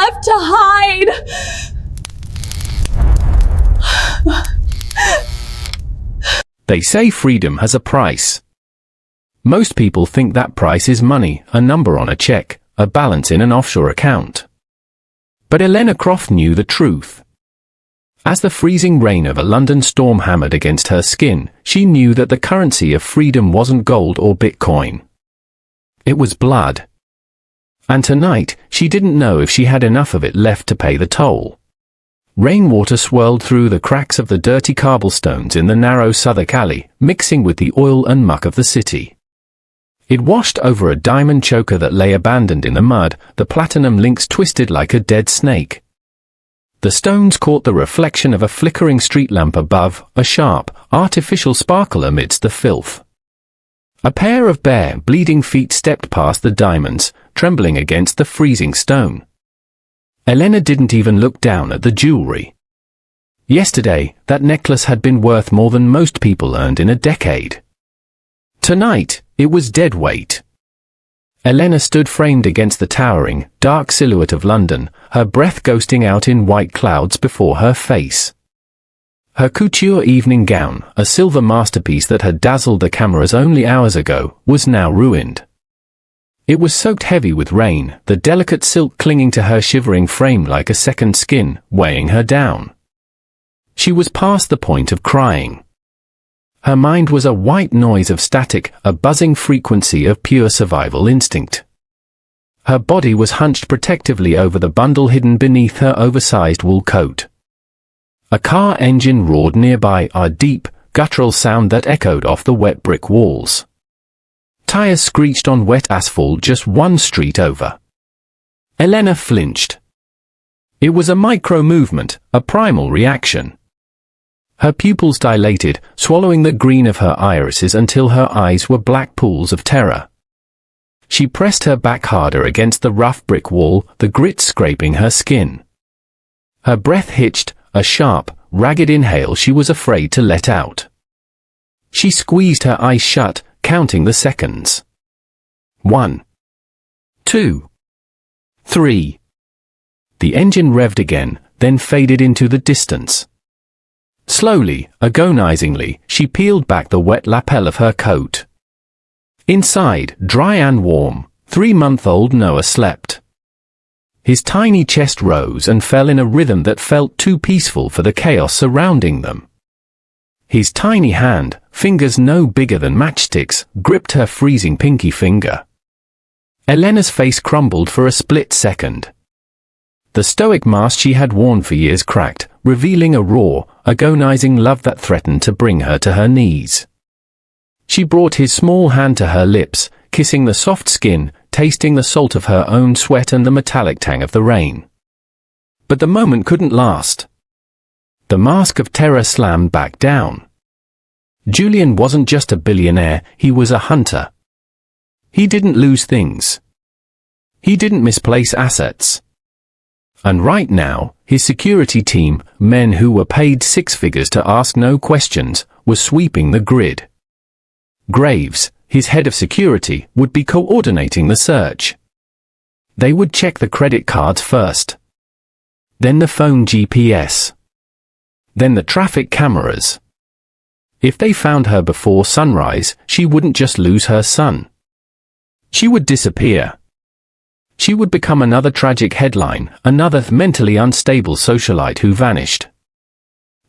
left to hide. They say freedom has a price. Most people think that price is money, a number on a check, a balance in an offshore account. But Elena Croft knew the truth. As the freezing rain of a London storm hammered against her skin, she knew that the currency of freedom wasn't gold or Bitcoin. It was blood. And tonight, she didn't know if she had enough of it left to pay the toll. Rainwater swirled through the cracks of the dirty cobblestones in the narrow Southwark alley, mixing with the oil and muck of the city. It washed over a diamond choker that lay abandoned in the mud, the platinum links twisted like a dead snake. The stones caught the reflection of a flickering street lamp above, a sharp, artificial sparkle amidst the filth. A pair of bare, bleeding feet stepped past the diamonds, trembling against the freezing stone. Elena didn't even look down at the jewelry. Yesterday, that necklace had been worth more than most people earned in a decade. Tonight, it was dead weight. Elena stood framed against the towering, dark silhouette of London, her breath ghosting out in white clouds before her face. Her couture evening gown, a silver masterpiece that had dazzled the cameras only hours ago, was now ruined. It was soaked heavy with rain, the delicate silk clinging to her shivering frame like a second skin, weighing her down. She was past the point of crying. Her mind was a white noise of static, a buzzing frequency of pure survival instinct. Her body was hunched protectively over the bundle hidden beneath her oversized wool coat. A car engine roared nearby, a deep, guttural sound that echoed off the wet brick walls. Tires screeched on wet asphalt just one street over. Elena flinched. It was a micro-movement, a primal reaction. Her pupils dilated, swallowing the green of her irises until her eyes were black pools of terror. She pressed her back harder against the rough brick wall, the grit scraping her skin. Her breath hitched, a sharp, ragged inhale she was afraid to let out. She squeezed her eyes shut, counting the seconds. 1, 2, 3. The engine revved again, then faded into the distance. Slowly, agonizingly, she peeled back the wet lapel of her coat. Inside, dry and warm, 3-month-old Noah slept. His tiny chest rose and fell in a rhythm that felt too peaceful for the chaos surrounding them. His tiny hand, fingers no bigger than matchsticks, gripped her freezing pinky finger. Elena's face crumbled for a split second. The stoic mask she had worn for years cracked, revealing a raw, agonizing love that threatened to bring her to her knees. She brought his small hand to her lips, kissing the soft skin, tasting the salt of her own sweat and the metallic tang of the rain. But the moment couldn't last. The mask of terror slammed back down. Julian wasn't just a billionaire, he was a hunter. He didn't lose things. He didn't misplace assets. And right now, his security team, men who were paid 6 figures to ask no questions, were sweeping the grid. Graves, his head of security, would be coordinating the search. They would check the credit cards first. Then the phone GPS. Then the traffic cameras. If they found her before sunrise, she wouldn't just lose her son. She would disappear. She would become another tragic headline, another mentally unstable socialite who vanished.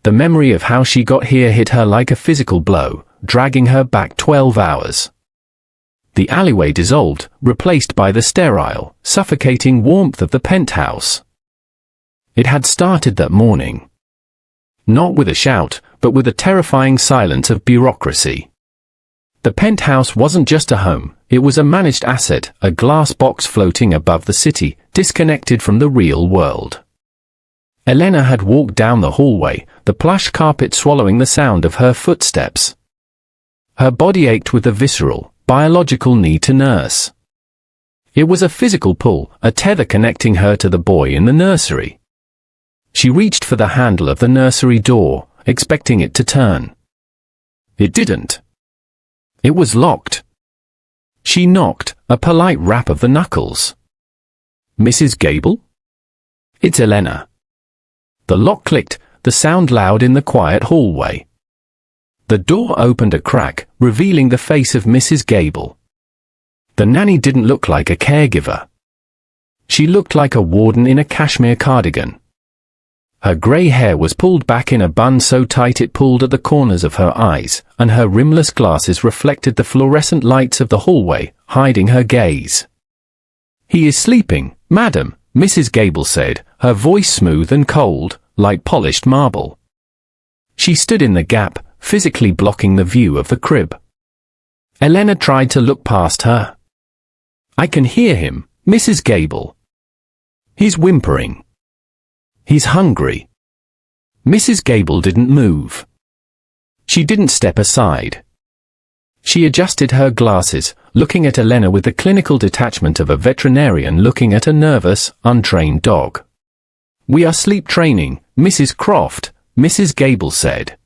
The memory of how she got here hit her like a physical blow, dragging her back 12 hours. The alleyway dissolved, replaced by the sterile, suffocating warmth of the penthouse. It had started that morning. Not with a shout, but with a terrifying silence of bureaucracy. The penthouse wasn't just a home, it was a managed asset, a glass box floating above the city, disconnected from the real world. Elena had walked down the hallway, the plush carpet swallowing the sound of her footsteps. Her body ached with a visceral, biological need to nurse. It was a physical pull, a tether connecting her to the boy in the nursery. She reached for the handle of the nursery door, expecting it to turn. It didn't. It was locked. She knocked, a polite rap of the knuckles. "Mrs. Gable?" It's Elena. The lock clicked, the sound loud in the quiet hallway. The door opened a crack, revealing the face of Mrs. Gable. The nanny didn't look like a caregiver. She looked like a warden in a cashmere cardigan. Her grey hair was pulled back in a bun so tight it pulled at the corners of her eyes, and her rimless glasses reflected the fluorescent lights of the hallway, hiding her gaze. "He is sleeping, madam," Mrs. Gable said, her voice smooth and cold, like polished marble. She stood in the gap, physically blocking the view of the crib. Elena tried to look past her. "I can hear him, Mrs. Gable. He's whimpering. He's hungry." Mrs. Gable didn't move. She didn't step aside. She adjusted her glasses, looking at Elena with the clinical detachment of a veterinarian looking at a nervous, untrained dog. "We are sleep training, Mrs. Croft," Mrs. Gable said.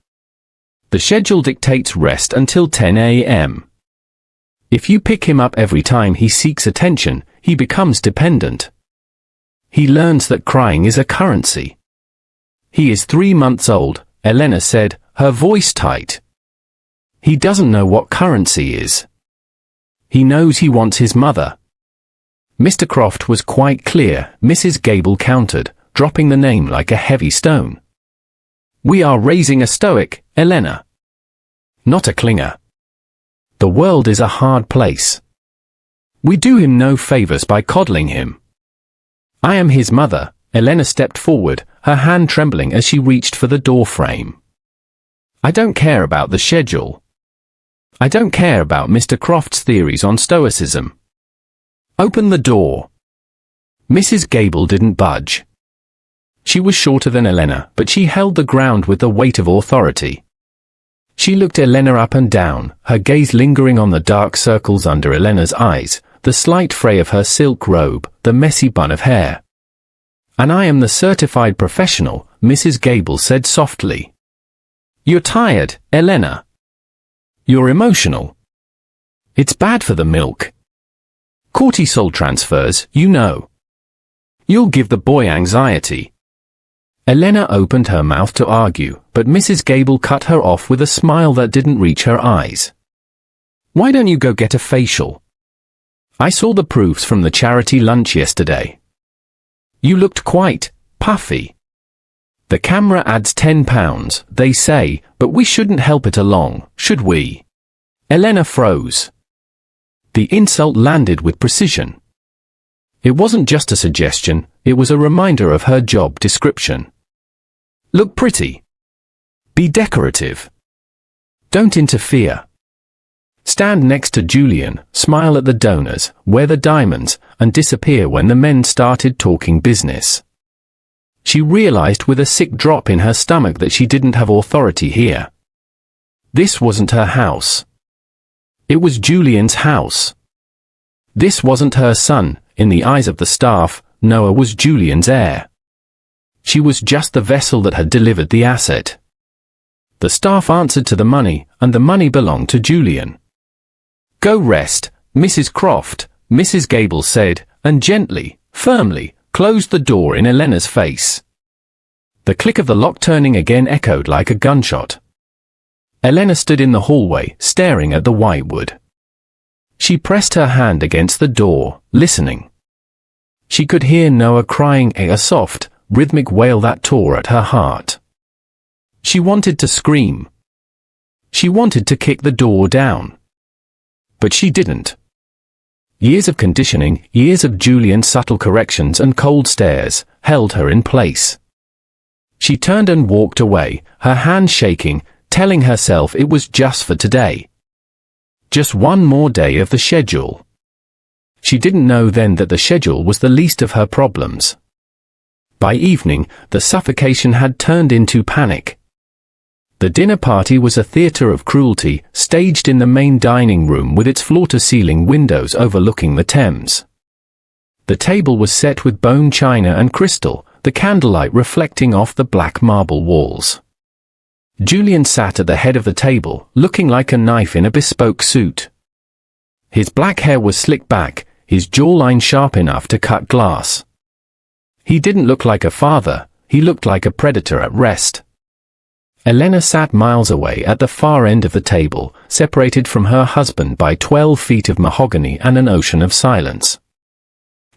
"The schedule dictates rest until 10 a.m. If you pick him up every time he seeks attention, he becomes dependent. He learns that crying is a currency." "He is 3 months old," Elena said, her voice tight. "He doesn't know what currency is. He knows he wants his mother." Mr. Croft was quite clear, Mrs. Gable countered, dropping the name like a heavy stone. "We are raising a stoic, Elena. Not a clinger. The world is a hard place. We do him no favors by coddling him. I am his mother." Elena stepped forward, her hand trembling as she reached for the door frame. "I don't care about the schedule. I don't care about Mr. Croft's theories on stoicism. Open the door." Mrs. Gable didn't budge. She was shorter than Elena, but she held the ground with the weight of authority. She looked Elena up and down, her gaze lingering on the dark circles under Elena's eyes, the slight fray of her silk robe, the messy bun of hair. "And I am the certified professional," Mrs. Gable said softly. "You're tired, Elena. You're emotional. It's bad for the milk. Cortisol transfers, you know. You'll give the boy anxiety." Elena opened her mouth to argue, but Mrs. Gable cut her off with a smile that didn't reach her eyes. "Why don't you go get a facial? I saw the proofs from the charity lunch yesterday. You looked quite puffy. The camera adds £10, they say, but we shouldn't help it along, should we?" Elena froze. The insult landed with precision. It wasn't just a suggestion, it was a reminder of her job description. "Look pretty. Be decorative. Don't interfere. Stand next to Julian, smile at the donors, wear the diamonds, and disappear when the men started talking business." She realized with a sick drop in her stomach that she didn't have authority here. This wasn't her house. It was Julian's house. This wasn't her son. In the eyes of the staff, Noah was Julian's heir. She was just the vessel that had delivered the asset. The staff answered to the money, and the money belonged to Julian. "Go rest, Mrs. Croft," Mrs. Gable said, and gently, firmly, closed the door in Elena's face. The click of the lock turning again echoed like a gunshot. Elena stood in the hallway, staring at the whitewood. She pressed her hand against the door, listening. She could hear Noah crying a soft, rhythmic wail that tore at her heart. She wanted to scream. She wanted to kick the door down. But she didn't. Years of conditioning, years of Julian's subtle corrections and cold stares, held her in place. She turned and walked away, her hand shaking, telling herself it was just for today. Just one more day of the schedule. She didn't know then that the schedule was the least of her problems. By evening, the suffocation had turned into panic. The dinner party was a theater of cruelty, staged in the main dining room with its floor-to-ceiling windows overlooking the Thames. The table was set with bone china and crystal, the candlelight reflecting off the black marble walls. Julian sat at the head of the table, looking like a knife in a bespoke suit. His black hair was slicked back, his jawline sharp enough to cut glass. He didn't look like a father, he looked like a predator at rest. Elena sat miles away at the far end of the table, separated from her husband by 12 feet of mahogany and an ocean of silence.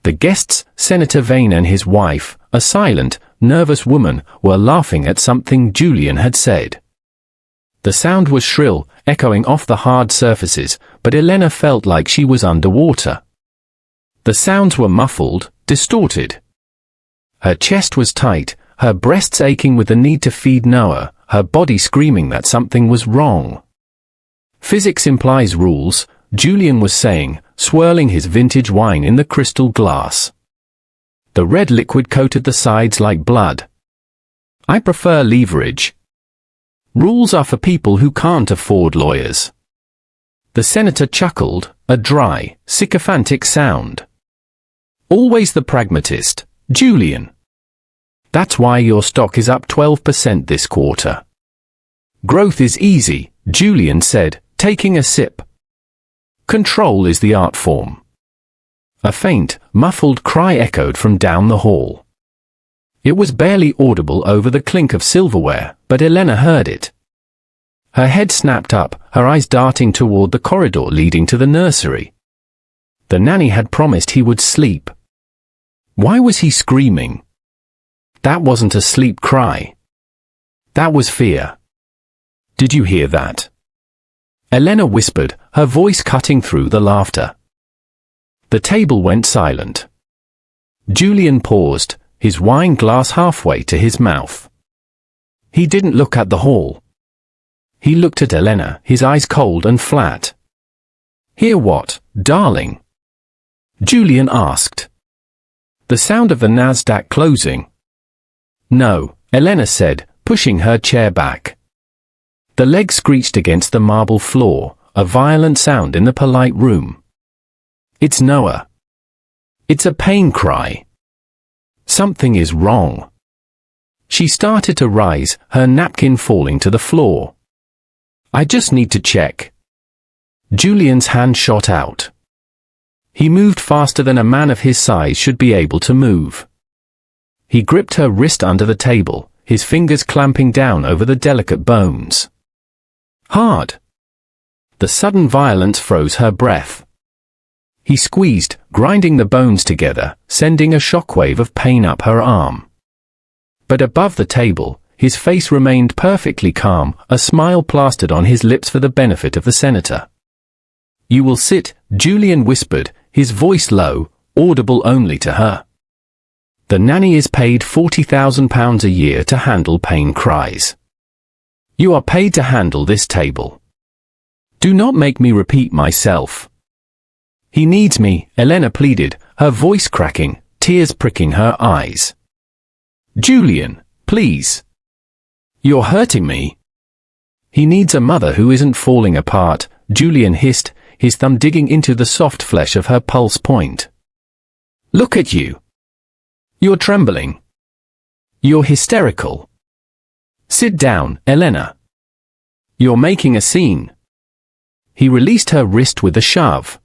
The guests, Senator Vane and his wife, a silent, nervous woman, were laughing at something Julian had said. The sound was shrill, echoing off the hard surfaces, but Elena felt like she was underwater. The sounds were muffled, distorted. Her chest was tight, her breasts aching with the need to feed Noah, her body screaming that something was wrong. Physics implies rules, Julian was saying, swirling his vintage wine in the crystal glass. The red liquid coated the sides like blood. I prefer leverage. Rules are for people who can't afford lawyers. The senator chuckled, a dry, sycophantic sound. Always the pragmatist, Julian. That's why your stock is up 12% this quarter. Growth is easy, Julian said, taking a sip. Control is the art form. A faint, muffled cry echoed from down the hall. It was barely audible over the clink of silverware, but Elena heard it. Her head snapped up, her eyes darting toward the corridor leading to the nursery. The nanny had promised he would sleep. Why was he screaming? That wasn't a sleep cry. That was fear. Did you hear that? Elena whispered, her voice cutting through the laughter. The table went silent. Julian paused, his wine glass halfway to his mouth. He didn't look at the hall. He looked at Elena, his eyes cold and flat. Hear what, darling? Julian asked. The sound of the Nasdaq closing. No, Elena said, pushing her chair back. The leg screeched against the marble floor, a violent sound in the polite room. It's Noah. It's a pain cry. Something is wrong. She started to rise, her napkin falling to the floor. I just need to check. Julian's hand shot out. He moved faster than a man of his size should be able to move. He gripped her wrist under the table, his fingers clamping down over the delicate bones. Hard. The sudden violence froze her breath. He squeezed, grinding the bones together, sending a shockwave of pain up her arm. But above the table, his face remained perfectly calm, a smile plastered on his lips for the benefit of the senator. You will sit, Julian whispered, his voice low, audible only to her. The nanny is paid £40,000 a year to handle pain cries. You are paid to handle this table. Do not make me repeat myself. He needs me, Elena pleaded, her voice cracking, tears pricking her eyes. Julian, please. You're hurting me. He needs a mother who isn't falling apart, Julian hissed, his thumb digging into the soft flesh of her pulse point. Look at you. You're trembling. You're hysterical. Sit down, Elena. You're making a scene. He released her wrist with a shove.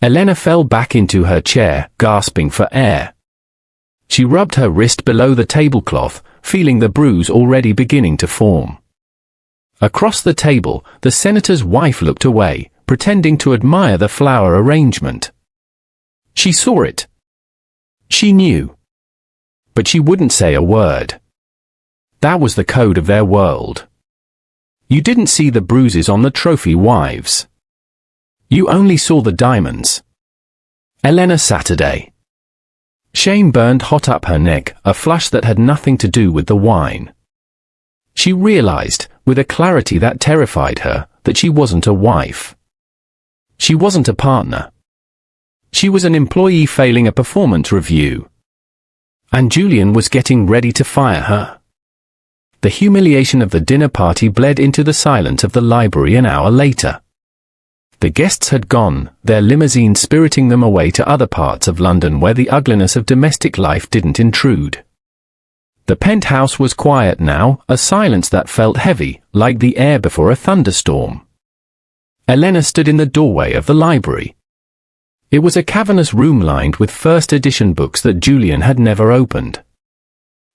Elena fell back into her chair, gasping for air. She rubbed her wrist below the tablecloth, feeling the bruise already beginning to form. Across the table, the senator's wife looked away, pretending to admire the flower arrangement. She saw it. She knew. But she wouldn't say a word. That was the code of their world. You didn't see the bruises on the trophy wives. You only saw the diamonds. Elena Saturday. Shame burned hot up her neck, a flush that had nothing to do with the wine. She realized, with a clarity that terrified her, that she wasn't a wife. She wasn't a partner. She was an employee failing a performance review. And Julian was getting ready to fire her. The humiliation of the dinner party bled into the silence of the library an hour later. The guests had gone, their limousine spiriting them away to other parts of London where the ugliness of domestic life didn't intrude. The penthouse was quiet now, a silence that felt heavy, like the air before a thunderstorm. Elena stood in the doorway of the library. It was a cavernous room lined with first edition books that Julian had never opened.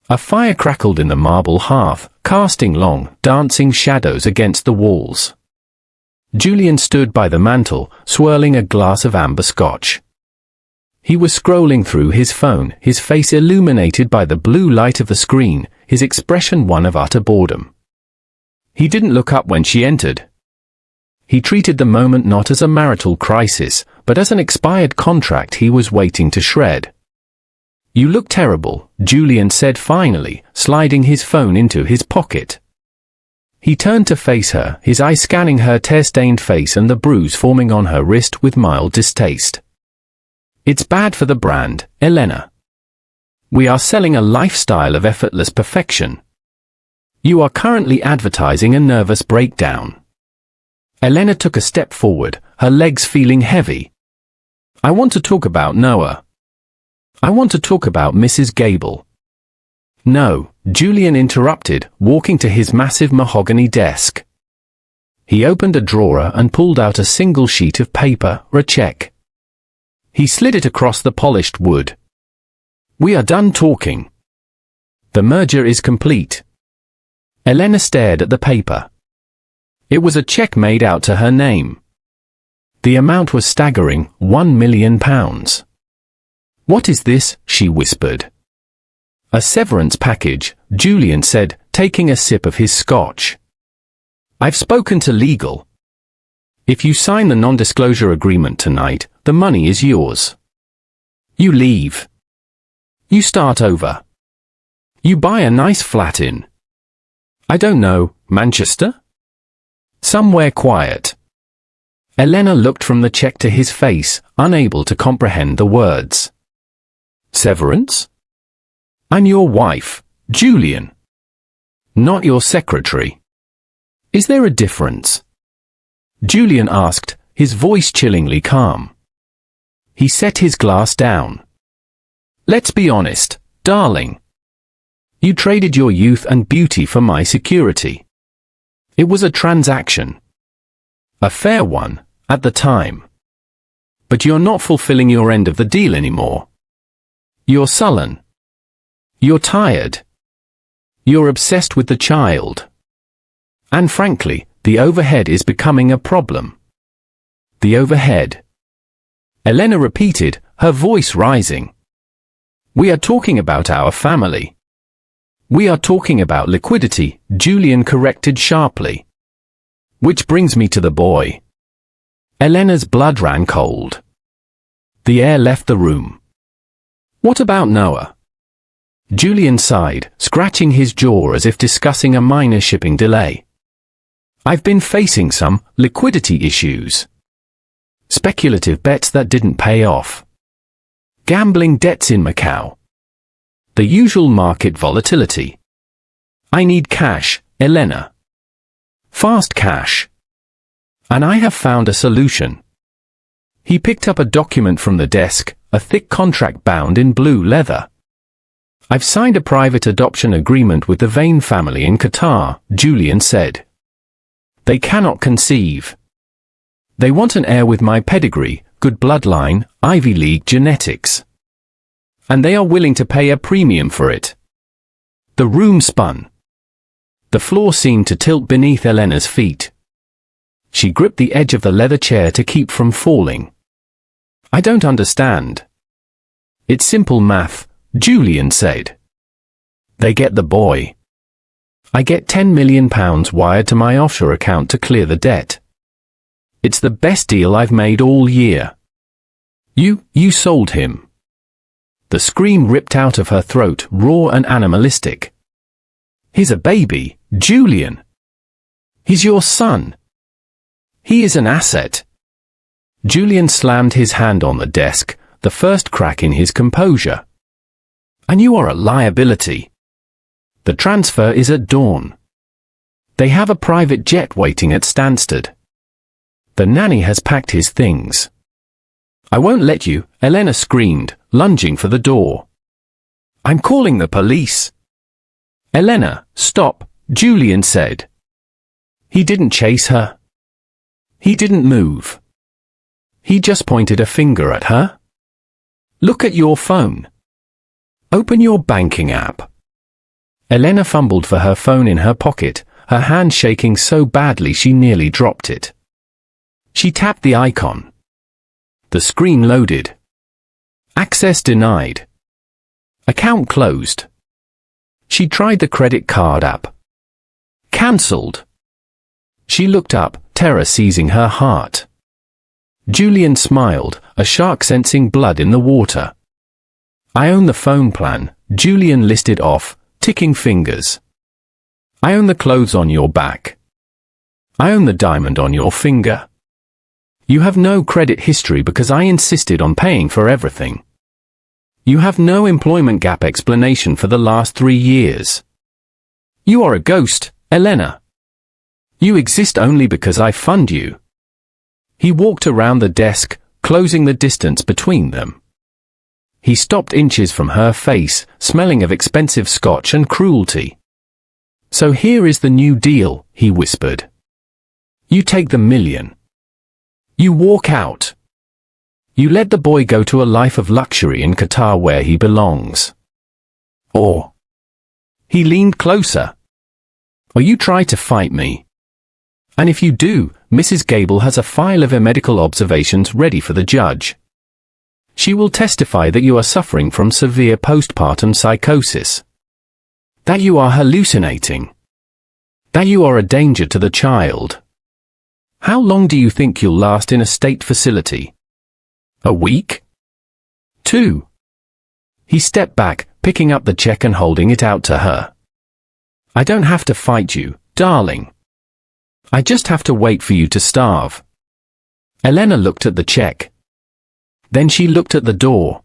A fire crackled in the marble hearth, casting long, dancing shadows against the walls. Julian stood by the mantel, swirling a glass of amber scotch. He was scrolling through his phone, his face illuminated by the blue light of the screen, his expression one of utter boredom. He didn't look up when she entered. He treated the moment not as a marital crisis, but as an expired contract he was waiting to shred. "You look terrible," Julian said finally, sliding his phone into his pocket. He turned to face her, his eyes scanning her tear-stained face and the bruise forming on her wrist with mild distaste. "It's bad for the brand, Elena. We are selling a lifestyle of effortless perfection. You are currently advertising a nervous breakdown." Elena took a step forward, her legs feeling heavy. "I want to talk about Noah. I want to talk about Mrs. Gable." "No," Julian interrupted, walking to his massive mahogany desk. He opened a drawer and pulled out a single sheet of paper, a check. He slid it across the polished wood. "We are done talking. The merger is complete." Elena stared at the paper. It was a check made out to her name. The amount was staggering, £1 million. "What is this?" she whispered. "A severance package," Julian said, taking a sip of his scotch. "I've spoken to legal. If you sign the non-disclosure agreement tonight, the money is yours. You leave. You start over. You buy a nice flat in, I don't know, Manchester? Somewhere quiet." Elena looked from the check to his face, unable to comprehend the words. "Severance? I'm your wife, Julian. Not your secretary. Is there a difference?" Julian asked, his voice chillingly calm. He set his glass down. "Let's be honest, darling. You traded your youth and beauty for my security. It was a transaction. A fair one, at the time. But you're not fulfilling your end of the deal anymore. You're sullen. You're tired. You're obsessed with the child. And frankly, the overhead is becoming a problem." "The overhead?" Elena repeated, her voice rising. "We are talking about our family." "We are talking about liquidity," Julian corrected sharply. "Which brings me to the boy." Elena's blood ran cold. The air left the room. "What about Noah?" Julian sighed, scratching his jaw as if discussing a minor shipping delay. "I've been facing some liquidity issues. Speculative bets that didn't pay off. Gambling debts in Macau. The usual market volatility. I need cash, Elena. Fast cash. And I have found a solution." He picked up a document from the desk, a thick contract bound in blue leather. "I've signed a private adoption agreement with the Vane family in Qatar," Julian said. "They cannot conceive. They want an heir with my pedigree, good bloodline, Ivy League genetics. And they are willing to pay a premium for it." The room spun. The floor seemed to tilt beneath Elena's feet. She gripped the edge of the leather chair to keep from falling. "I don't understand." "It's simple math," Julian said. "They get the boy. I get £10 million wired to my offshore account to clear the debt. It's the best deal I've made all year." You sold him." The scream ripped out of her throat, raw and animalistic. "He's a baby, Julian. He's your son. He is an asset." Julian slammed his hand on the desk, the first crack in his composure. "And you are a liability. The transfer is at dawn. They have a private jet waiting at Stansted. The nanny has packed his things." "I won't let you," Elena screamed, lunging for the door. "I'm calling the police." "Elena, stop," Julian said. He didn't chase her. He didn't move. He just pointed a finger at her. Look at your phone. Open your banking app. Elena fumbled for her phone in her pocket, her hand shaking so badly she nearly dropped it. She tapped the icon. The screen loaded. Access denied. Account closed. She tried the credit card app. Cancelled. She looked up, terror seizing her heart. Julian smiled, a shark sensing blood in the water. I own the phone plan, Julian listed off, ticking fingers. I own the clothes on your back. I own the diamond on your finger. You have no credit history because I insisted on paying for everything. You have no employment gap explanation for the last 3 years. You are a ghost, Elena. You exist only because I fund you. He walked around the desk, closing the distance between them. He stopped inches from her face, smelling of expensive scotch and cruelty. So here is the new deal, he whispered. You take the $1 million. You walk out. You let the boy go to a life of luxury in Qatar where he belongs. Or he leaned closer. Or you try to fight me. And if you do, Mrs. Gable has a file of medical observations ready for the judge. She will testify that you are suffering from severe postpartum psychosis. That you are hallucinating. That you are a danger to the child. How long do you think you'll last in a state facility? A week? 2. He stepped back, picking up the check and holding it out to her. I don't have to fight you, darling. I just have to wait for you to starve. Elena looked at the check. Then she looked at the door.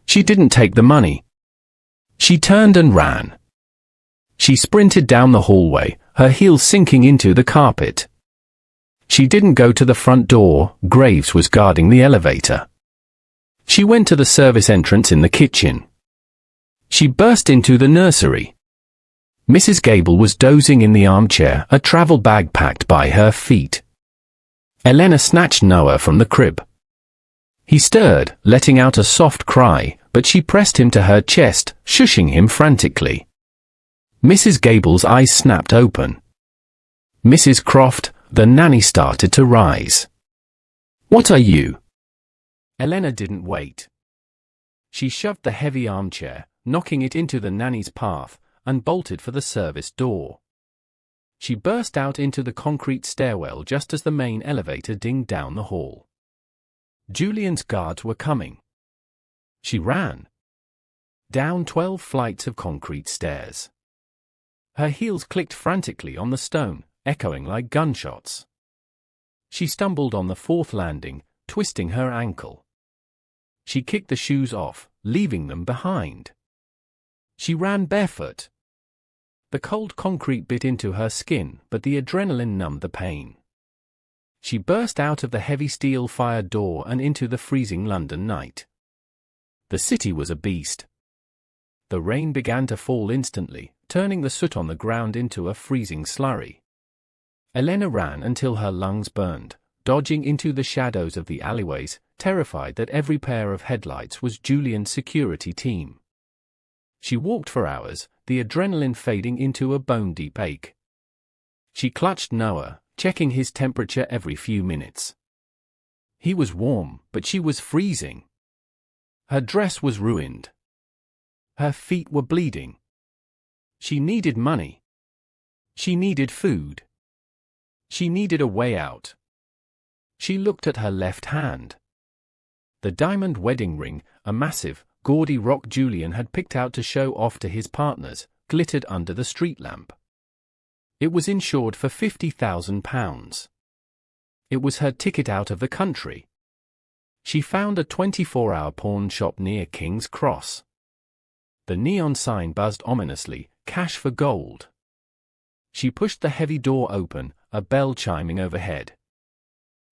She didn't take the money. She turned and ran. She sprinted down the hallway, her heels sinking into the carpet. She didn't go to the front door, Graves was guarding the elevator. She went to the service entrance in the kitchen. She burst into the nursery. Mrs. Gable was dozing in the armchair, a travel bag packed by her feet. Elena snatched Noah from the crib. He stirred, letting out a soft cry, but she pressed him to her chest, shushing him frantically. Mrs. Gable's eyes snapped open. Mrs. Croft, the nanny started to rise. What are you? Elena didn't wait. She shoved the heavy armchair, knocking it into the nanny's path, and bolted for the service door. She burst out into the concrete stairwell just as the main elevator dinged down the hall. Julian's guards were coming. She ran. Down 12 flights of concrete stairs. Her heels clicked frantically on the stone, echoing like gunshots. She stumbled on the 4th landing, twisting her ankle. She kicked the shoes off, leaving them behind. She ran barefoot. The cold concrete bit into her skin, but the adrenaline numbed the pain. She burst out of the heavy steel fire door and into the freezing London night. The city was a beast. The rain began to fall instantly, turning the soot on the ground into a freezing slurry. Elena ran until her lungs burned, dodging into the shadows of the alleyways, terrified that every pair of headlights was Julian's security team. She walked for hours, the adrenaline fading into a bone-deep ache. She clutched Noah, checking his temperature every few minutes. He was warm, but she was freezing. Her dress was ruined. Her feet were bleeding. She needed money. She needed food. She needed a way out. She looked at her left hand. The diamond wedding ring, a massive, gaudy rock Julian had picked out to show off to his partners, glittered under the street lamp. It was insured for £50,000. It was her ticket out of the country. She found a 24-hour pawn shop near King's Cross. The neon sign buzzed ominously, cash for gold. She pushed the heavy door open, a bell chiming overhead.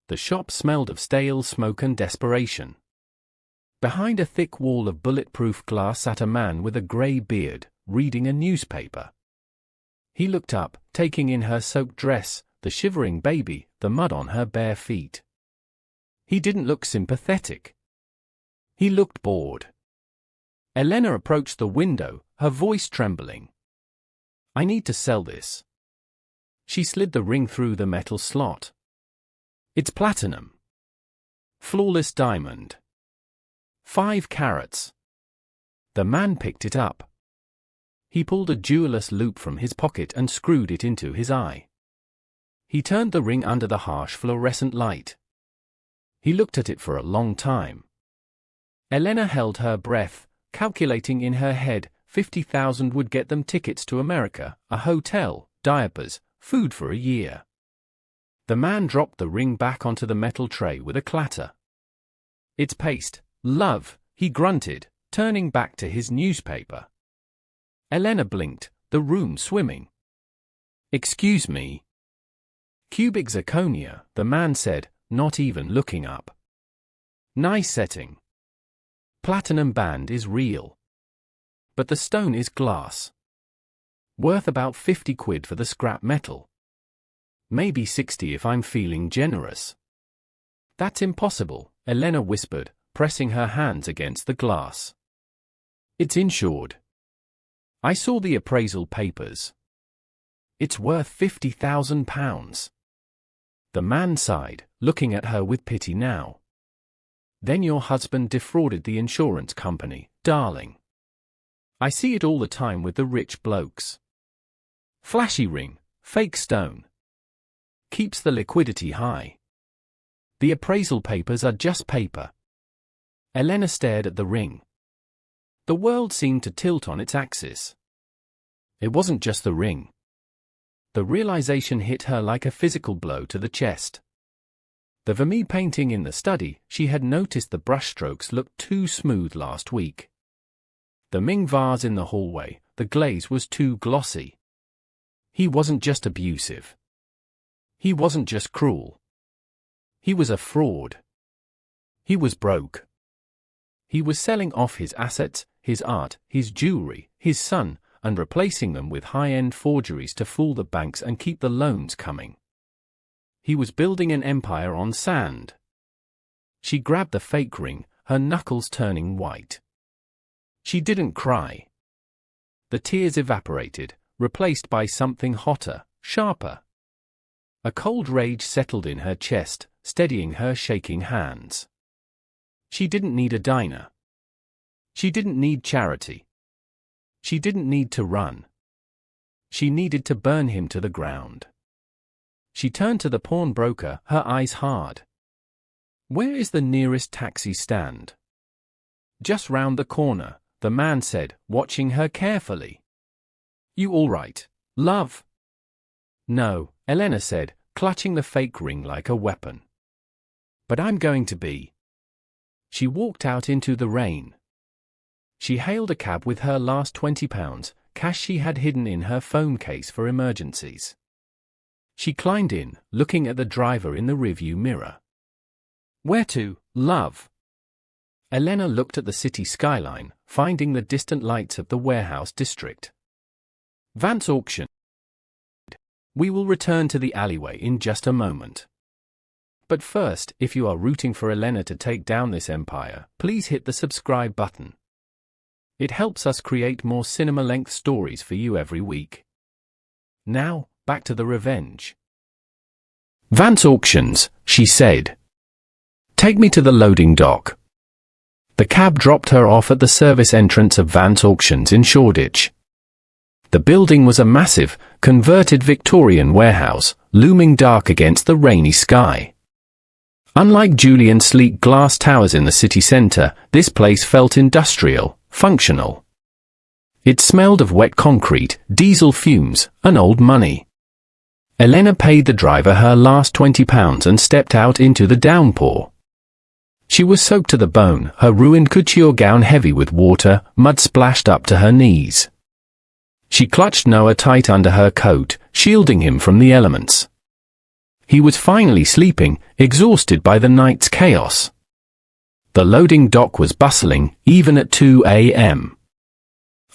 The shop smelled of stale smoke and desperation. Behind a thick wall of bulletproof glass sat a man with a grey beard, reading a newspaper. He looked up, taking in her soaked dress, the shivering baby, the mud on her bare feet. He didn't look sympathetic. He looked bored. Elena approached the window, her voice trembling. "I need to sell this." She slid the ring through the metal slot. "It's platinum. Flawless diamond. 5 carats. The man picked it up. He pulled a jeweller's loop from his pocket and screwed it into his eye. He turned the ring under the harsh fluorescent light. He looked at it for a long time. Elena held her breath, calculating in her head 50,000 would get them tickets to America, a hotel, diapers, food for a year. The man dropped the ring back onto the metal tray with a clatter. "It's paste, love," he grunted, turning back to his newspaper. Elena blinked, the room swimming. "Excuse me." "Cubic zirconia," the man said, not even looking up. "Nice setting. Platinum band is real. But the stone is glass. Worth about 50 quid for the scrap metal. Maybe 60 if I'm feeling generous." "That's impossible," Elena whispered, pressing her hands against the glass. "It's insured. I saw the appraisal papers. It's worth £50,000. The man sighed, looking at her with pity now. "Then your husband defrauded the insurance company, darling. I see it all the time with the rich blokes. Flashy ring, fake stone. Keeps the liquidity high. The appraisal papers are just paper." Elena stared at the ring. The world seemed to tilt on its axis. It wasn't just the ring. The realization hit her like a physical blow to the chest. The Vermeer painting in the study, she had noticed the brushstrokes looked too smooth last week. The Ming vase in the hallway, the glaze was too glossy. He wasn't just abusive. He wasn't just cruel. He was a fraud. He was broke. He was selling off his assets, his art, his jewelry, his son, and replacing them with high-end forgeries to fool the banks and keep the loans coming. He was building an empire on sand. She grabbed the fake ring, her knuckles turning white. She didn't cry. The tears evaporated, replaced by something hotter, sharper. A cold rage settled in her chest, steadying her shaking hands. She didn't need a diner. She didn't need charity. She didn't need to run. She needed to burn him to the ground. She turned to the pawnbroker, her eyes hard. "Where is the nearest taxi stand?" "Just round the corner," the man said, watching her carefully. "You all right, love?" "No," Elena said, clutching the fake ring like a weapon. "But I'm going to be." She walked out into the rain. She hailed a cab with her last £20, cash she had hidden in her phone case for emergencies. She climbed in, looking at the driver in the rearview mirror. "Where to, love?" Elena looked at the city skyline, finding the distant lights of the warehouse district. "Vance auction." We will return to the alleyway in just a moment. But first, if you are rooting for Elena to take down this empire, please hit the subscribe button. It helps us create more cinema-length stories for you every week. Now, back to the revenge. "Vance Auctions," she said. "Take me to the loading dock." The cab dropped her off at the service entrance of Vance Auctions in Shoreditch. The building was a massive, converted Victorian warehouse, looming dark against the rainy sky. Unlike Julian's sleek glass towers in the city centre, this place felt industrial, functional. It smelled of wet concrete, diesel fumes, and old money. Elena paid the driver her last £20 and stepped out into the downpour. She was soaked to the bone, her ruined couture gown heavy with water, mud splashed up to her knees. She clutched Noah tight under her coat, shielding him from the elements. He was finally sleeping, exhausted by the night's chaos. The loading dock was bustling, even at 2 a.m.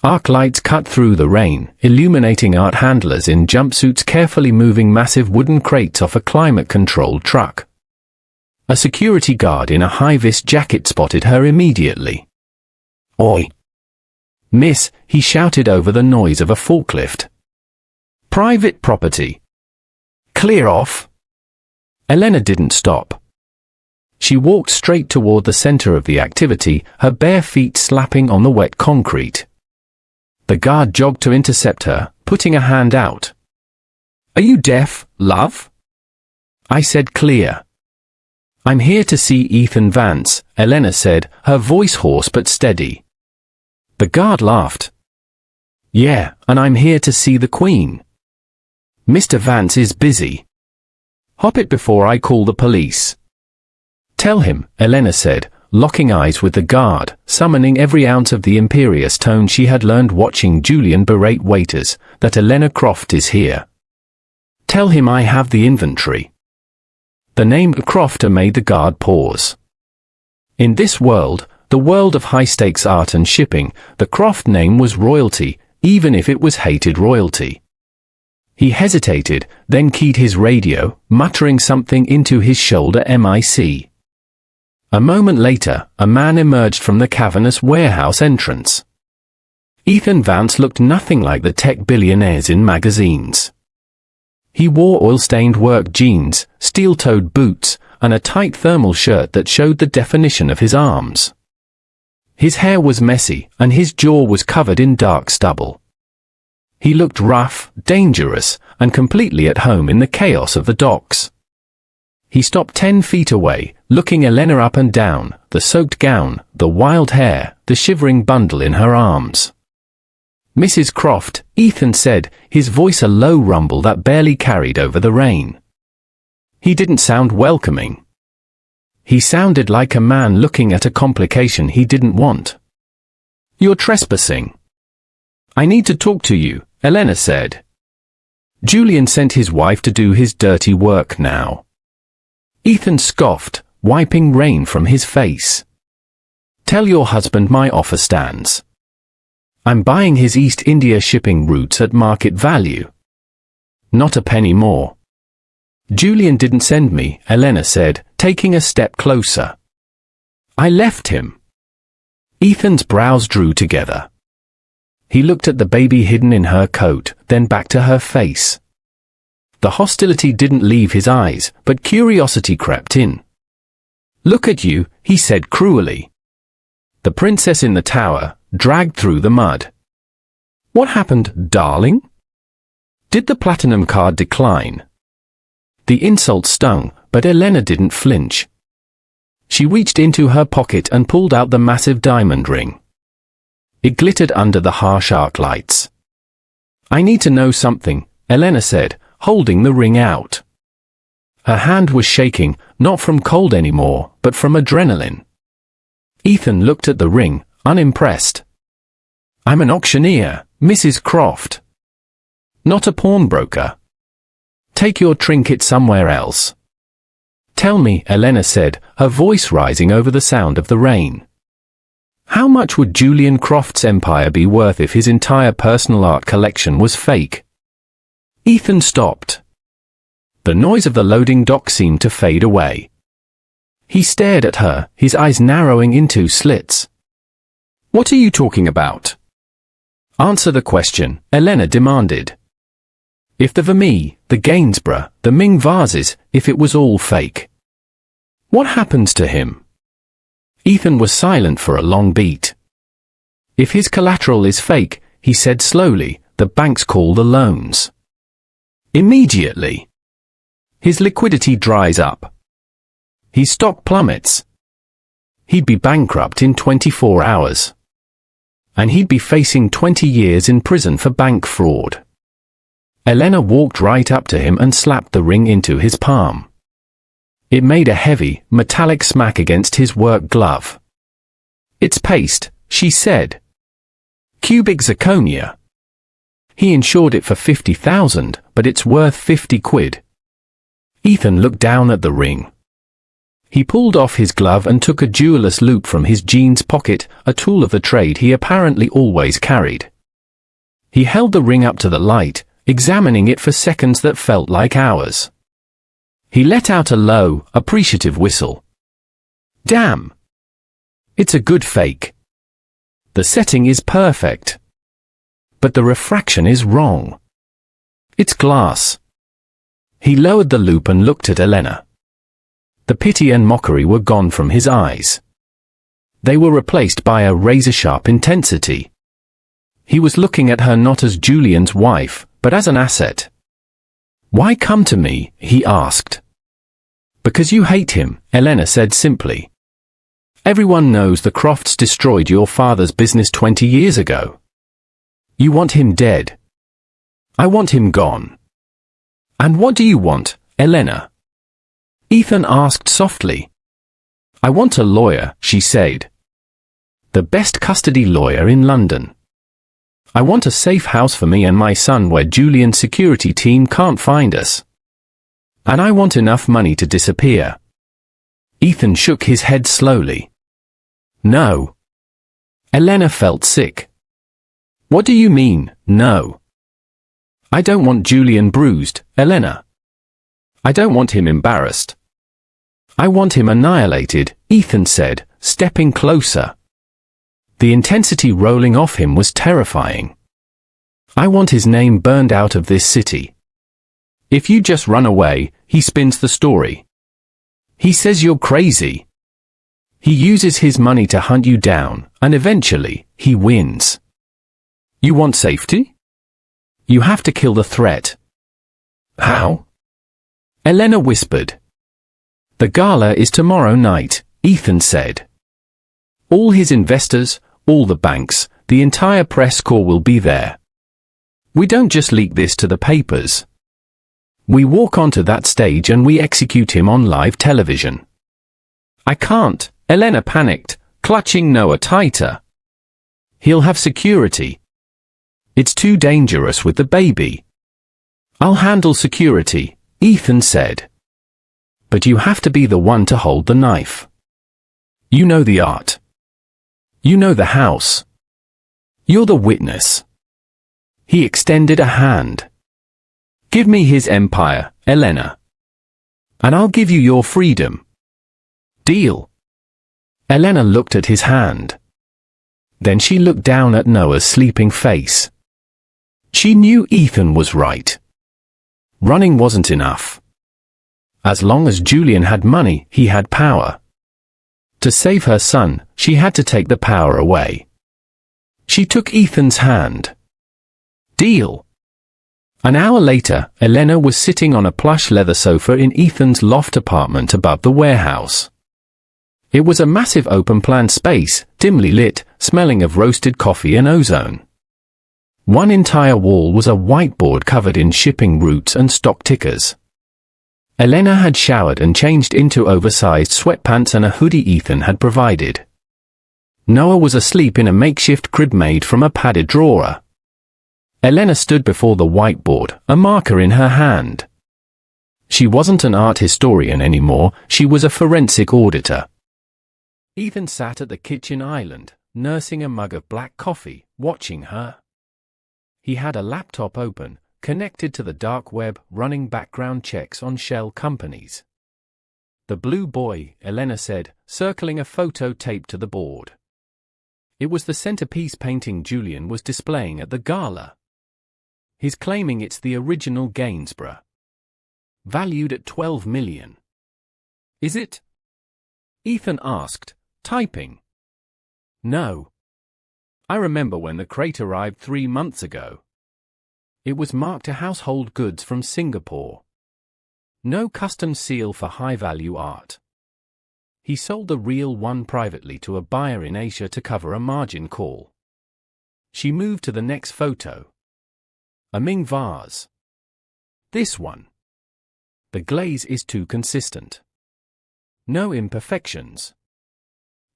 Arc lights cut through the rain, illuminating art handlers in jumpsuits carefully moving massive wooden crates off a climate-controlled truck. A security guard in a high-vis jacket spotted her immediately. "Oi! Miss," he shouted over the noise of a forklift. "Private property. Clear off." Elena didn't stop. She walked straight toward the center of the activity, her bare feet slapping on the wet concrete. The guard jogged to intercept her, putting a hand out. "Are you deaf, love?" I said clear. "I'm here to see Ethan Vance," Elena said, her voice hoarse but steady. The guard laughed. "Yeah, and I'm here to see the Queen. Mr. Vance is busy. Hop it before I call the police." "Tell him," Elena said, locking eyes with the guard, summoning every ounce of the imperious tone she had learned watching Julian berate waiters, "that Elena Croft is here. Tell him I have the inventory." The name Crofter made the guard pause. In this world, the world of high-stakes art and shipping, the Croft name was royalty, even if it was hated royalty. He hesitated, then keyed his radio, muttering something into his shoulder mic. A moment later, a man emerged from the cavernous warehouse entrance. Ethan Vance looked nothing like the tech billionaires in magazines. He wore oil-stained work jeans, steel-toed boots, and a tight thermal shirt that showed the definition of his arms. His hair was messy, and his jaw was covered in dark stubble. He looked rough, dangerous, and completely at home in the chaos of the docks. He stopped 10 feet away, looking Elena up and down, the soaked gown, the wild hair, the shivering bundle in her arms. "Mrs. Croft," Ethan said, his voice a low rumble that barely carried over the rain. He didn't sound welcoming. He sounded like a man looking at a complication he didn't want. "You're trespassing." "I need to talk to you," Elena said. Julian sent his wife to do his dirty work now. Ethan scoffed, wiping rain from his face. "Tell your husband my offer stands. I'm buying his East India shipping routes at market value. Not a penny more." "Julian didn't send me," Elena said, taking a step closer. "I left him." Ethan's brows drew together. He looked at the baby hidden in her coat, then back to her face. The hostility didn't leave his eyes, but curiosity crept in. "Look at you," he said cruelly. "The princess in the tower, dragged through the mud. What happened, darling? Did the platinum card decline?" The insult stung, but Elena didn't flinch. She reached into her pocket and pulled out the massive diamond ring. It glittered under the harsh arc lights. "I need to know something," Elena said, holding the ring out. Her hand was shaking, not from cold anymore, but from adrenaline. Ethan looked at the ring, unimpressed. "I'm an auctioneer, Mrs. Croft. Not a pawnbroker. Take your trinket somewhere else." "Tell me," Elena said, her voice rising over the sound of the rain. "How much would Julian Croft's empire be worth if his entire personal art collection was fake?" Ethan stopped. The noise of the loading dock seemed to fade away. He stared at her, his eyes narrowing into slits. "What are you talking about?" "Answer the question," Elena demanded. "If the Vermeer, the Gainsborough, the Ming vases, if it was all fake, what happens to him?" Ethan was silent for a long beat. "If his collateral is fake," he said slowly, "the banks call the loans. Immediately. His liquidity dries up. His stock plummets. He'd be bankrupt in 24 hours. And he'd be facing 20 years in prison for bank fraud." Elena walked right up to him and slapped the ring into his palm. It made a heavy, metallic smack against his work glove. "It's paste," she said. "Cubic zirconia. He insured it for 50,000, but it's worth 50 quid. Ethan looked down at the ring. He pulled off his glove and took a jeweler's loop from his jeans pocket, a tool of the trade he apparently always carried. He held the ring up to the light, examining it for seconds that felt like hours. He let out a low, appreciative whistle. Damn! It's a good fake. The setting is perfect. But the refraction is wrong. It's glass. He lowered the loupe and looked at Elena. The pity and mockery were gone from his eyes. They were replaced by a razor-sharp intensity. He was looking at her not as Julian's wife, but as an asset. "Why come to me?" he asked. "Because you hate him," Elena said simply. "Everyone knows the Crofts destroyed your father's business 20 years ago. You want him dead. I want him gone." "And what do you want, Elena?" Ethan asked softly. "I want a lawyer," she said. "The best custody lawyer in London. I want a safe house for me and my son where Julian's security team can't find us. And I want enough money to disappear." Ethan shook his head slowly. "No." Elena felt sick. "What do you mean, no?" "I don't want Julian bruised, Elena. I don't want him embarrassed. I want him annihilated," Ethan said, stepping closer. The intensity rolling off him was terrifying. "I want his name burned out of this city. If you just run away, he spins the story. He says you're crazy. He uses his money to hunt you down, and eventually, he wins. You want safety? You have to kill the threat." "How?" Elena whispered. "The gala is tomorrow night," Ethan said. "All his investors, all the banks, the entire press corps will be there. We don't just leak this to the papers. We walk onto that stage and we execute him on live television." "I can't," Elena panicked, clutching Noah tighter. "He'll have security. It's too dangerous with the baby." "I'll handle security," Ethan said. "But you have to be the one to hold the knife. You know the art. You know the house. You're the witness." He extended a hand. "Give me his empire, Elena. And I'll give you your freedom. Deal?" Elena looked at his hand. Then she looked down at Noah's sleeping face. She knew Ethan was right. Running wasn't enough. As long as Julian had money, he had power. To save her son, she had to take the power away. She took Ethan's hand. Deal. An hour later, Elena was sitting on a plush leather sofa in Ethan's loft apartment above the warehouse. It was a massive open-plan space, dimly lit, smelling of roasted coffee and ozone. One entire wall was a whiteboard covered in shipping routes and stock tickers. Elena had showered and changed into oversized sweatpants and a hoodie Ethan had provided. Noah was asleep in a makeshift crib made from a padded drawer. Elena stood before the whiteboard, a marker in her hand. She wasn't an art historian anymore, she was a forensic auditor. Ethan sat at the kitchen island, nursing a mug of black coffee, watching her. He had a laptop open, connected to the dark web, running background checks on shell companies. "The blue boy," Elena said, circling a photo taped to the board. It was the centerpiece painting Julian was displaying at the gala. He's claiming it's the original Gainsborough. Valued at $12 million. "Is it?" Ethan asked, typing. "No. I remember when the crate arrived 3 months ago. It was marked a household goods from Singapore. No custom seal for high-value art. He sold the real one privately to a buyer in Asia to cover a margin call." She moved to the next photo. A Ming vase. "This one. The glaze is too consistent. No imperfections.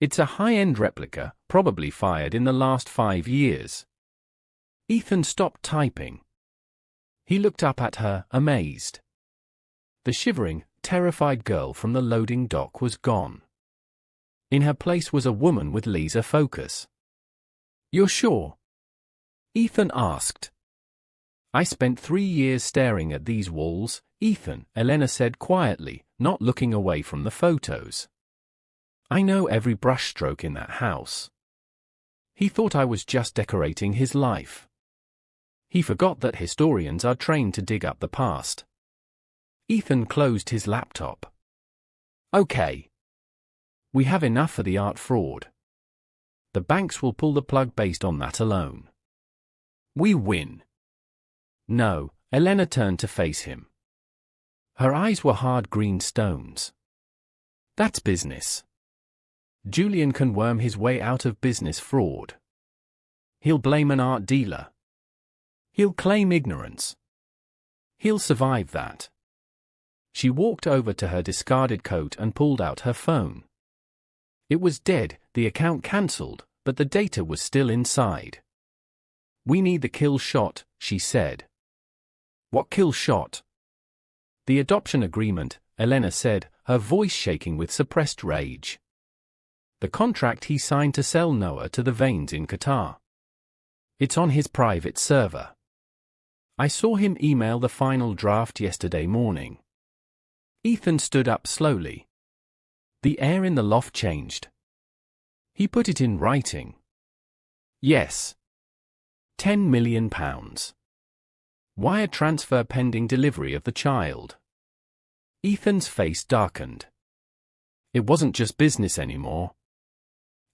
It's a high-end replica, probably fired in the last 5 years." Ethan stopped typing. He looked up at her, amazed. The shivering, terrified girl from the loading dock was gone. In her place was a woman with laser focus. "You're sure?" Ethan asked. "I spent 3 years staring at these walls," Ethan, Elena said quietly, not looking away from the photos. I know every brushstroke in that house. He thought I was just decorating his life. He forgot that historians are trained to dig up the past. Ethan closed his laptop. Okay. We have enough for the art fraud. The banks will pull the plug based on that alone. We win. No, Elena turned to face him. Her eyes were hard green stones. That's business. Julian can worm his way out of business fraud. He'll blame an art dealer. He'll claim ignorance. He'll survive that. She walked over to her discarded coat and pulled out her phone. It was dead, the account cancelled, but the data was still inside. We need the kill shot, she said. What kill shot? The adoption agreement, Elena said, her voice shaking with suppressed rage. The contract he signed to sell Noah to the Veins in Qatar. It's on his private server. I saw him email the final draft yesterday morning. Ethan stood up slowly. The air in the loft changed. He put it in writing. Yes. £10 million. Wire transfer pending delivery of the child. Ethan's face darkened. It wasn't just business anymore.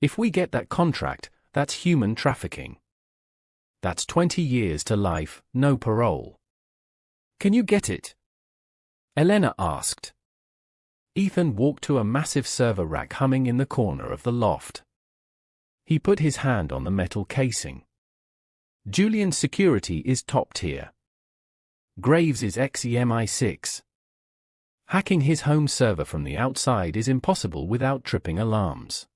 If we get that contract, that's human trafficking. That's 20 years to life, no parole. Can you get it? Elena asked. Ethan walked to a massive server rack humming in the corner of the loft. He put his hand on the metal casing. Julian's security is top tier. Graves is XEMI6. Hacking his home server from the outside is impossible without tripping alarms.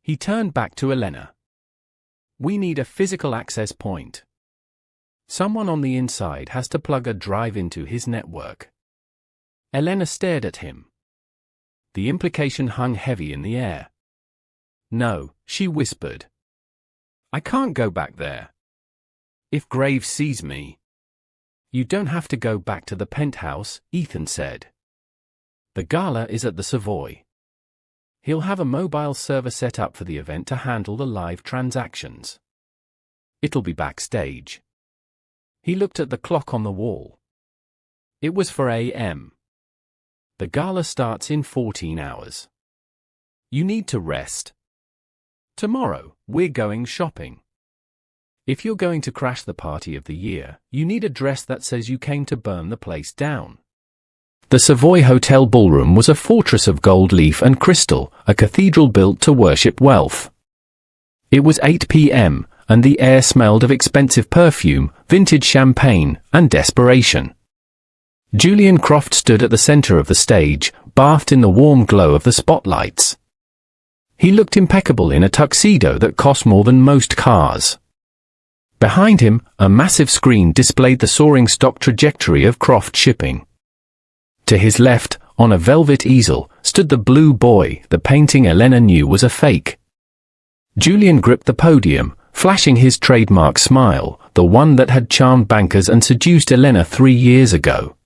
He turned back to Elena. We need a physical access point. Someone on the inside has to plug a drive into his network. Elena stared at him. The implication hung heavy in the air. No, she whispered. I can't go back there. If Graves sees me. You don't have to go back to the penthouse, Ethan said. The gala is at the Savoy. He'll have a mobile server set up for the event to handle the live transactions. It'll be backstage. He looked at the clock on the wall. It was 4 a.m. The gala starts in 14 hours. You need to rest. Tomorrow, we're going shopping. If you're going to crash the party of the year, you need a dress that says you came to burn the place down. The Savoy Hotel ballroom was a fortress of gold leaf and crystal, a cathedral built to worship wealth. It was 8 p.m., and the air smelled of expensive perfume, vintage champagne, and desperation. Julian Croft stood at the center of the stage, bathed in the warm glow of the spotlights. He looked impeccable in a tuxedo that cost more than most cars. Behind him, a massive screen displayed the soaring stock trajectory of Croft shipping. To his left, on a velvet easel, stood the Blue Boy, the painting Elena knew was a fake. Julian gripped the podium, flashing his trademark smile, the one that had charmed bankers and seduced Elena 3 years ago.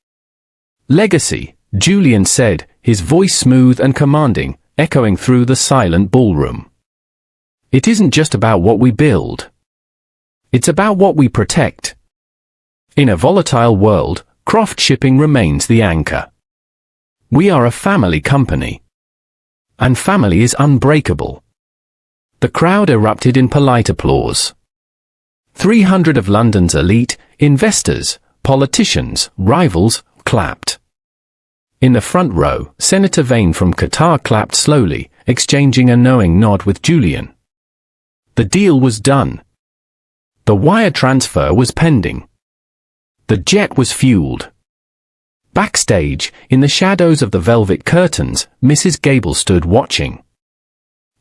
Legacy, Julian said, his voice smooth and commanding, echoing through the silent ballroom. It isn't just about what we build. It's about what we protect. In a volatile world, Croft Shipping remains the anchor. We are a family company. And family is unbreakable. The crowd erupted in polite applause. 300 of London's elite, investors, politicians, rivals, clapped. In the front row, Senator Vane from Qatar clapped slowly, exchanging a knowing nod with Julian. The deal was done. The wire transfer was pending. The jet was fueled. Backstage, in the shadows of the velvet curtains, Mrs. Gable stood watching.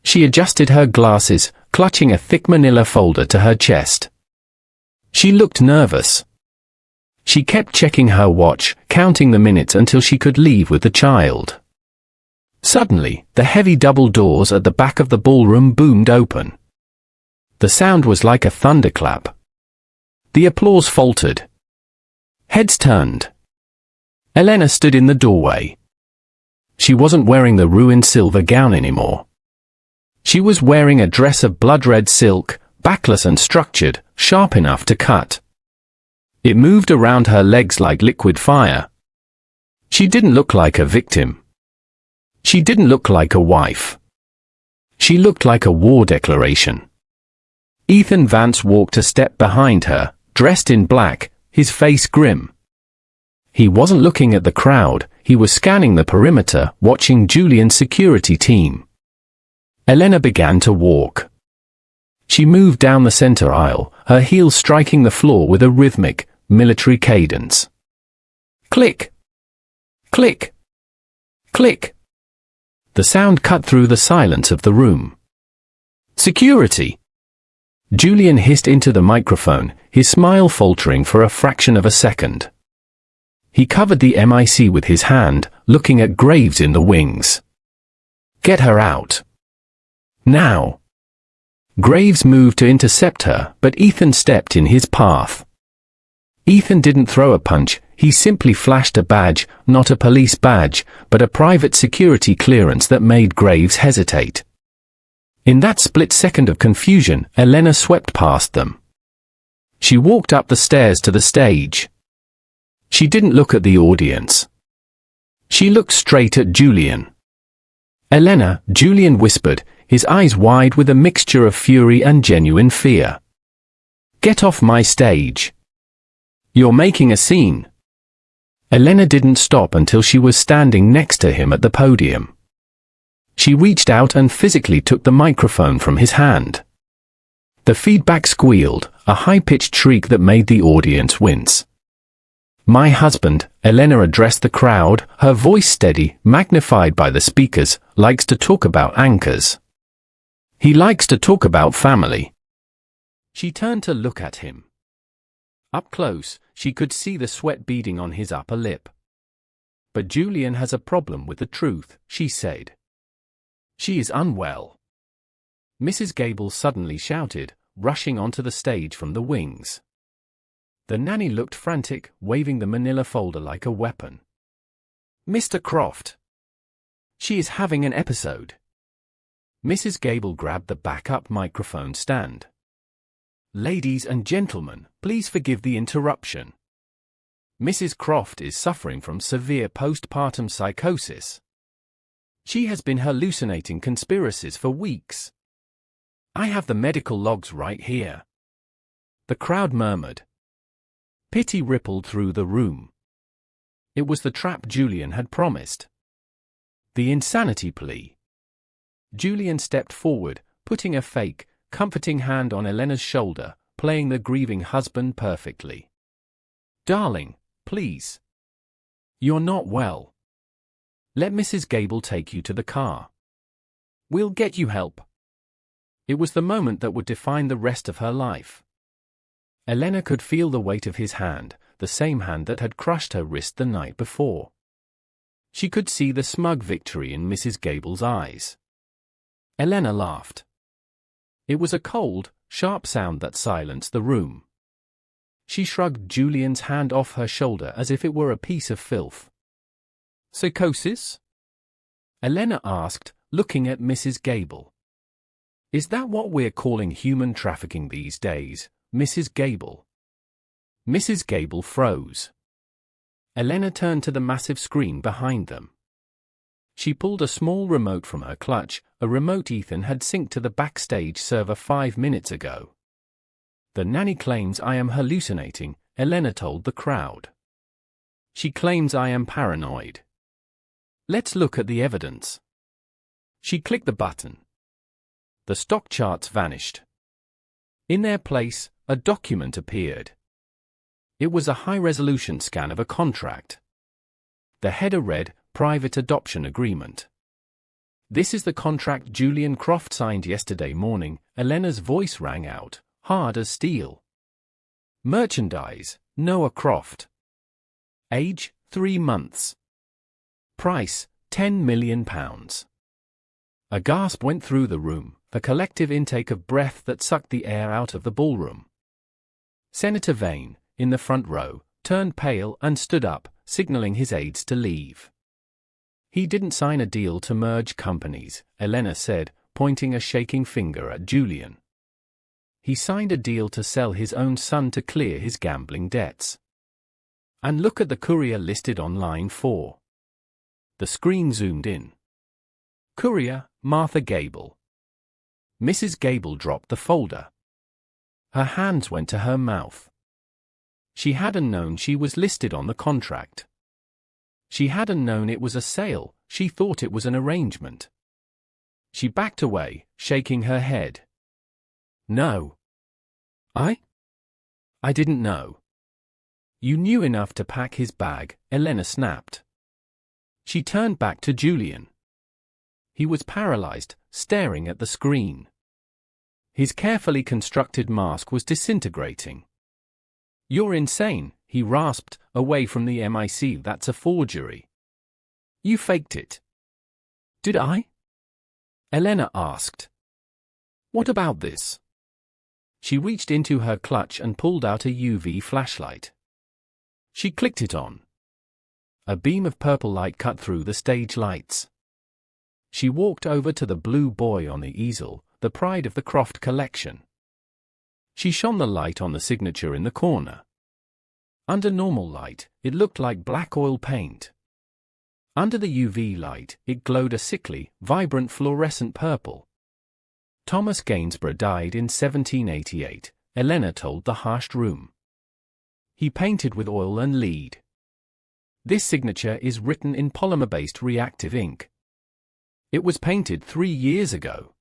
She adjusted her glasses, clutching a thick manila folder to her chest. She looked nervous. She kept checking her watch, counting the minutes until she could leave with the child. Suddenly, the heavy double doors at the back of the ballroom boomed open. The sound was like a thunderclap. The applause faltered. Heads turned. Elena stood in the doorway. She wasn't wearing the ruined silver gown anymore. She was wearing a dress of blood-red silk, backless and structured, sharp enough to cut. It moved around her legs like liquid fire. She didn't look like a victim. She didn't look like a wife. She looked like a war declaration. Ethan Vance walked a step behind her, dressed in black, his face grim. He wasn't looking at the crowd, he was scanning the perimeter, watching Julian's security team. Elena began to walk. She moved down the center aisle, her heels striking the floor with a rhythmic, military cadence. Click! Click! Click! The sound cut through the silence of the room. Security! Julian hissed into the microphone, his smile faltering for a fraction of a second. He covered the mic with his hand, looking at Graves in the wings. Get her out. Now. Graves moved to intercept her, but Ethan stepped in his path. Ethan didn't throw a punch, he simply flashed a badge, not a police badge, but a private security clearance that made Graves hesitate. In that split second of confusion, Elena swept past them. She walked up the stairs to the stage. She didn't look at the audience. She looked straight at Julian. Elena, Julian whispered, his eyes wide with a mixture of fury and genuine fear. Get off my stage. You're making a scene. Elena didn't stop until she was standing next to him at the podium. She reached out and physically took the microphone from his hand. The feedback squealed, a high-pitched shriek that made the audience wince. My husband, Elena addressed the crowd, her voice steady, magnified by the speakers, likes to talk about anchors. He likes to talk about family. She turned to look at him. Up close, she could see the sweat beading on his upper lip. But Julian has a problem with the truth, she said. She is unwell. Mrs. Gable suddenly shouted, rushing onto the stage from the wings. The nanny looked frantic, waving the manila folder like a weapon. Mr. Croft. She is having an episode. Mrs. Gable grabbed the backup microphone stand. Ladies and gentlemen, please forgive the interruption. Mrs. Croft is suffering from severe postpartum psychosis. She has been hallucinating conspiracies for weeks. I have the medical logs right here. The crowd murmured. Pity rippled through the room. It was the trap Julian had promised. The insanity plea. Julian stepped forward, putting a fake, comforting hand on Elena's shoulder, playing the grieving husband perfectly. Darling, please. You're not well. Let Mrs. Gable take you to the car. We'll get you help. It was the moment that would define the rest of her life. Elena could feel the weight of his hand, the same hand that had crushed her wrist the night before. She could see the smug victory in Mrs. Gable's eyes. Elena laughed. It was a cold, sharp sound that silenced the room. She shrugged Julian's hand off her shoulder as if it were a piece of filth. Psychosis? Elena asked, looking at Mrs. Gable. Is that what we're calling human trafficking these days, Mrs. Gable? Mrs. Gable froze. Elena turned to the massive screen behind them. She pulled a small remote from her clutch, a remote Ethan had synced to the backstage server 5 minutes ago. The nanny claims I am hallucinating, Elena told the crowd. She claims I am paranoid. Let's look at the evidence. She clicked the button. The stock charts vanished. In their place, a document appeared. It was a high-resolution scan of a contract. The header read, Private Adoption Agreement. This is the contract Julian Croft signed yesterday morning, Elena's voice rang out, hard as steel. Merchandise, Noah Croft. Age, 3 months. Price, £10 million. A gasp went through the room, a collective intake of breath that sucked the air out of the ballroom. Senator Vane, in the front row, turned pale and stood up, signaling his aides to leave. He didn't sign a deal to merge companies, Elena said, pointing a shaking finger at Julian. He signed a deal to sell his own son to clear his gambling debts. And look at the courier listed on line 4. The screen zoomed in. Courier, Martha Gable. Mrs. Gable dropped the folder. Her hands went to her mouth. She hadn't known she was listed on the contract. She hadn't known it was a sale, she thought it was an arrangement. She backed away, shaking her head. No. I didn't know. You knew enough to pack his bag, Elena snapped. She turned back to Julian. He was paralyzed, staring at the screen. His carefully constructed mask was disintegrating. You're insane, he rasped, away from the mic. That's a forgery. You faked it. Did I? Elena asked. What about this? She reached into her clutch and pulled out a UV flashlight. She clicked it on. A beam of purple light cut through the stage lights. She walked over to the blue boy on the easel, the pride of the Croft collection. She shone the light on the signature in the corner. Under normal light, it looked like black oil paint. Under the UV light, it glowed a sickly, vibrant fluorescent purple. Thomas Gainsborough died in 1788, Elena told the hushed room. He painted with oil and lead. This signature is written in polymer-based reactive ink. It was painted 3 years ago.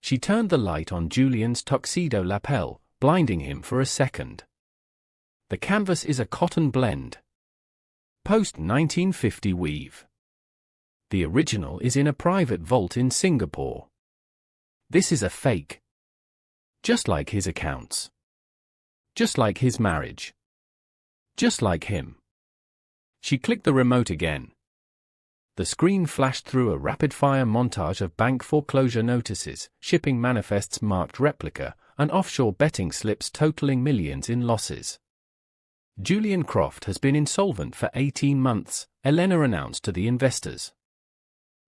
She turned the light on Julian's tuxedo lapel, blinding him for a second. The canvas is a cotton blend. Post-1950 weave. The original is in a private vault in Singapore. This is a fake. Just like his accounts. Just like his marriage. Just like him. She clicked the remote again. The screen flashed through a rapid-fire montage of bank foreclosure notices, shipping manifests marked replica, and offshore betting slips totaling millions in losses. Julian Croft has been insolvent for 18 months, Elena announced to the investors.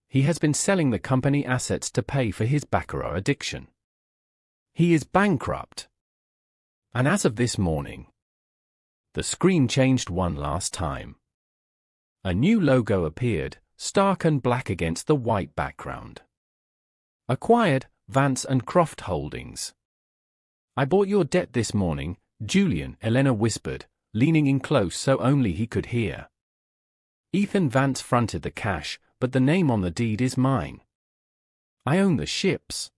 He has been selling the company assets to pay for his baccarat addiction. He is bankrupt. And as of this morning, the screen changed one last time. A new logo appeared, stark and black against the white background. Acquired, Vance and Croft Holdings. I bought your debt this morning, Julian, Elena whispered, leaning in close so only he could hear. Ethan Vance fronted the cash, but the name on the deed is mine. I own the ships.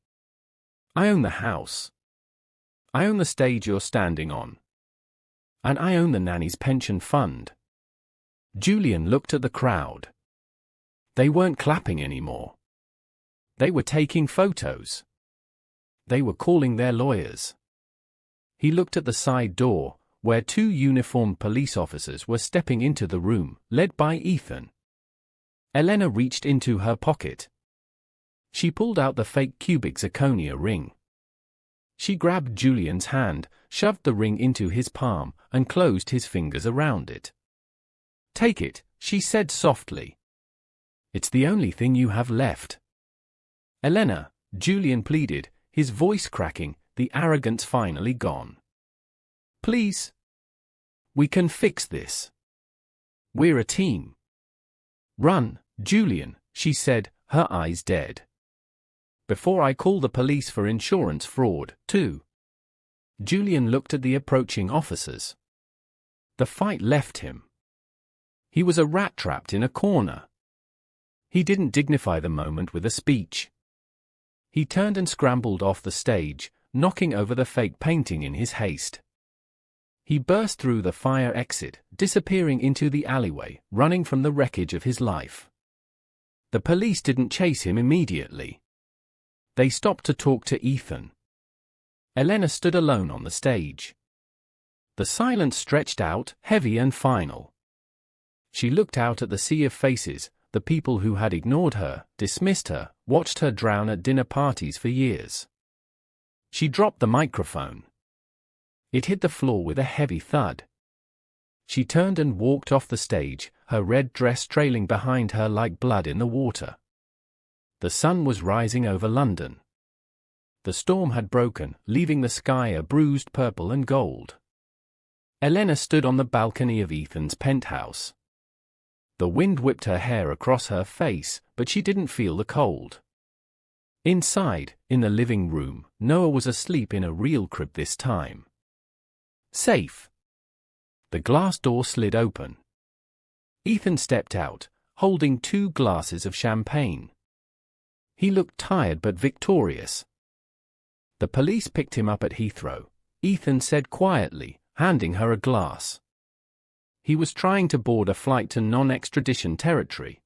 I own the house. I own the stage you're standing on. And I own the nanny's pension fund. Julian looked at the crowd. They weren't clapping anymore. They were taking photos. They were calling their lawyers. He looked at the side door, where 2 uniformed police officers were stepping into the room, led by Ethan. Elena reached into her pocket. She pulled out the fake cubic zirconia ring. She grabbed Julian's hand, shoved the ring into his palm, and closed his fingers around it. Take it, she said softly. It's the only thing you have left. Elena, Julian pleaded, his voice cracking, the arrogance finally gone. Please. We can fix this. We're a team. Run, Julian, she said, her eyes dead. Before I call the police for insurance fraud, too. Julian looked at the approaching officers. The fight left him. He was a rat trapped in a corner. He didn't dignify the moment with a speech. He turned and scrambled off the stage, knocking over the fake painting in his haste. He burst through the fire exit, disappearing into the alleyway, running from the wreckage of his life. The police didn't chase him immediately. They stopped to talk to Ethan. Elena stood alone on the stage. The silence stretched out, heavy and final. She looked out at the sea of faces, the people who had ignored her, dismissed her, watched her drown at dinner parties for years. She dropped the microphone. It hit the floor with a heavy thud. She turned and walked off the stage, her red dress trailing behind her like blood in the water. The sun was rising over London. The storm had broken, leaving the sky a bruised purple and gold. Elena stood on the balcony of Ethan's penthouse. The wind whipped her hair across her face, but she didn't feel the cold. Inside, in the living room, Noah was asleep in a real crib this time. Safe. The glass door slid open. Ethan stepped out, holding 2 glasses of champagne. He looked tired but victorious. The police picked him up at Heathrow, Ethan said quietly, handing her a glass. He was trying to board a flight to non-extradition territory.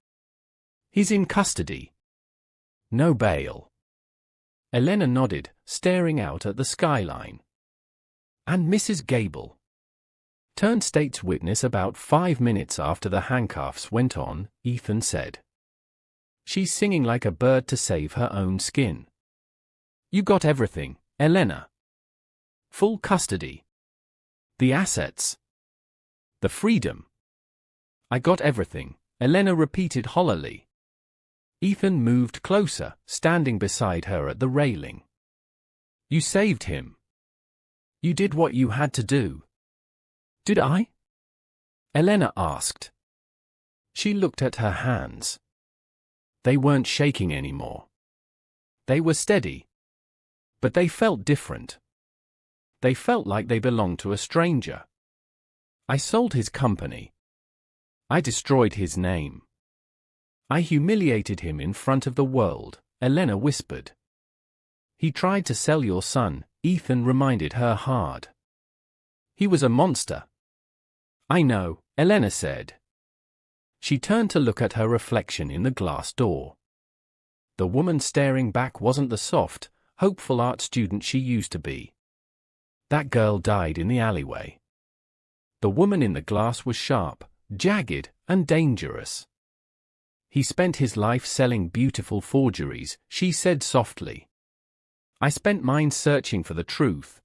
He's in custody. No bail. Elena nodded, staring out at the skyline. And Mrs. Gable turned state's witness about 5 minutes after the handcuffs went on, Ethan said. She's singing like a bird to save her own skin. You got everything, Elena. Full custody. The assets. The freedom. I got everything, Elena repeated hollowly. Ethan moved closer, standing beside her at the railing. You saved him. You did what you had to do. Did I? Elena asked. She looked at her hands. They weren't shaking anymore. They were steady. But they felt different. They felt like they belonged to a stranger. I sold his company. I destroyed his name. I humiliated him in front of the world, Elena whispered. He tried to sell your son, Ethan reminded her hard. He was a monster. I know, Elena said. She turned to look at her reflection in the glass door. The woman staring back wasn't the soft, hopeful art student she used to be. That girl died in the alleyway. The woman in the glass was sharp, jagged, and dangerous. He spent his life selling beautiful forgeries, she said softly. I spent mine searching for the truth.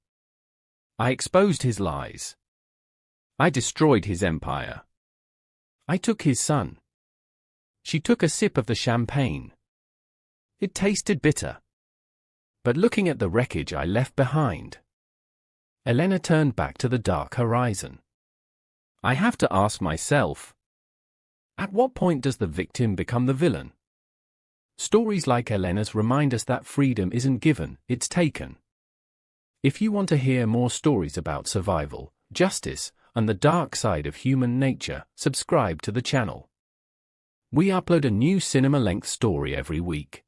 I exposed his lies. I destroyed his empire. I took his son. She took a sip of the champagne. It tasted bitter. But looking at the wreckage I left behind. Elena turned back to the dark horizon. I have to ask myself, at what point does the victim become the villain? Stories like Elena's remind us that freedom isn't given, it's taken. If you want to hear more stories about survival, justice, and the dark side of human nature, subscribe to the channel. We upload a new cinema-length story every week.